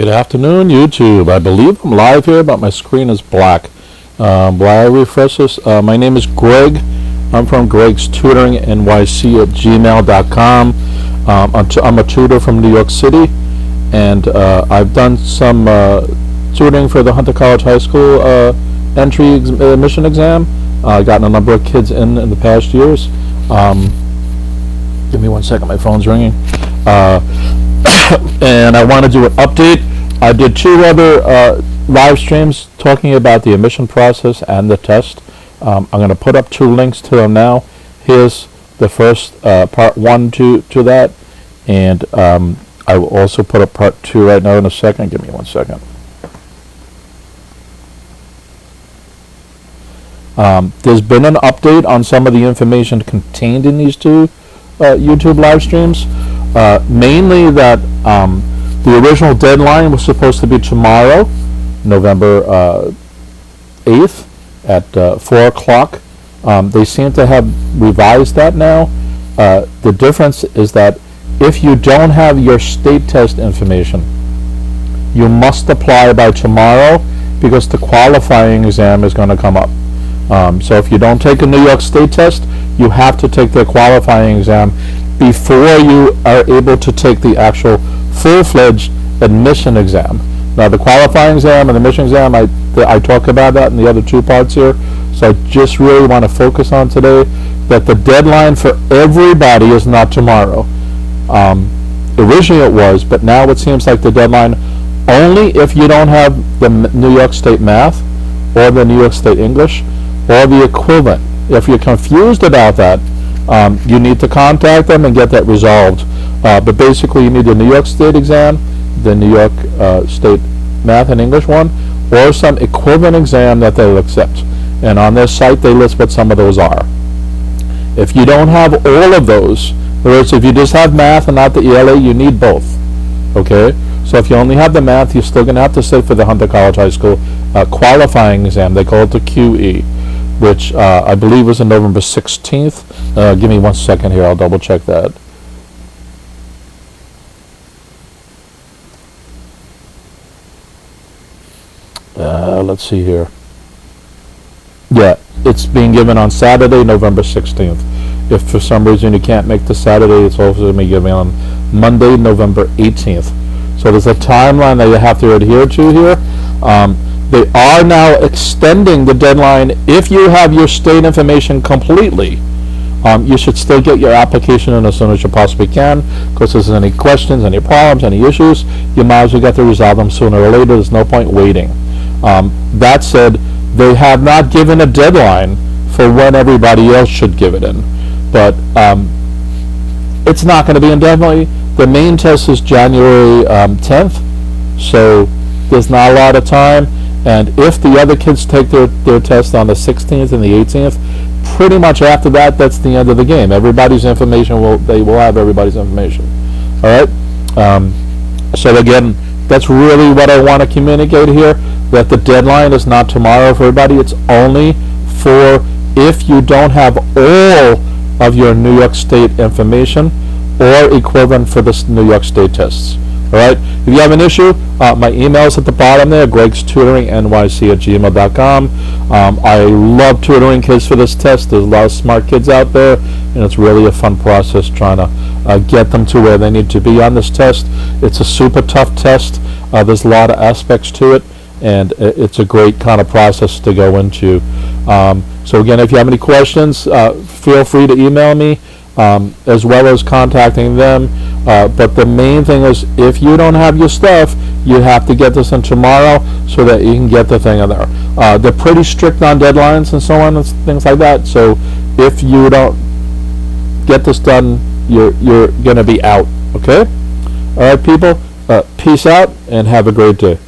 Good afternoon, YouTube. I believe I'm live here, but my screen is black. While I refresh this, my name is Greg. I'm from GregsTutoringNYC at gmail.com. I'm a tutor from New York City, and I've done some tutoring for the Hunter College High School admission exam. I've gotten a number of kids in the past years. Give me 1 second, my phone's ringing. And I want to do an update. I did 2 other live streams talking about the admission process and the test. I'm going to put up 2 links to them now. Here's the first part 1 to that, and I will also put up part 2 right now in a second. Give me 1 second. There's been an update on some of the information contained in these 2 YouTube live streams. Mainly that the original deadline was supposed to be tomorrow, November 8th at 4 o'clock. They seem to have revised that now. The difference is that if you don't have your state test information, you must apply by tomorrow because the qualifying exam is going to come up. So if you don't take a New York State test, you have to take the qualifying exam before you are able to take the actual full-fledged admission exam. Now the qualifying exam and the admission exam, I talk about that in the other 2 parts here, so I just really want to focus on today that the deadline for everybody is not tomorrow. Originally it was, but now it seems like the deadline only if you don't have the New York State Math or the New York State English or the equivalent. If you're confused about that, you need to contact them and get that resolved. But basically you need the New York State exam, the New York State Math and English one, or some equivalent exam that they'll accept. And on their site they list what some of those are. If you don't have all of those, in other words, if you just have math and not the ELA, you need both. Okay? So if you only have the math, you're still going to have to sit for the Hunter College High School qualifying exam. They call it the QE, which I believe was on November 16th. Give me 1 second here, I'll double check that. Let's see here. Yeah, it's being given on Saturday, November 16th. If for some reason you can't make the Saturday, it's also going to be given on Monday, November 18th. So there's a timeline that you have to adhere to here. They are now extending the deadline. If you have your state information completely, you should still get your application in as soon as you possibly can, because if there's any questions, any problems, any issues, you might as well get to resolve them sooner or later. There's no point waiting. That said, they have not given a deadline for when everybody else should give it in, but it's not going to be indefinitely. The main test is January 10th, so there's not a lot of time. And if the other kids take their test on the 16th and the 18th, pretty much after that, that's the end of the game. Everybody's information they will have everybody's information. All right. So again, that's really what I want to communicate here. That the deadline is not tomorrow for everybody. It's only for if you don't have all of your New York State information or equivalent for the New York State tests. All right. If you have an issue, my email is at the bottom there, GregsTutoringNYC at gmail.com. I love tutoring kids for this test. There's a lot of smart kids out there, and it's really a fun process trying to get them to where they need to be on this test. It's a super tough test. There's a lot of aspects to it, and it's a great kind of process to go into. So again, if you have any questions, feel free to email me, as well as contacting them. But the main thing is, if you don't have your stuff, you have to get this in tomorrow so that you can get the thing in there. They're pretty strict on deadlines and so on and things like that. So if you don't get this done, you're going to be out. Okay? All right, people. Peace out and have a great day.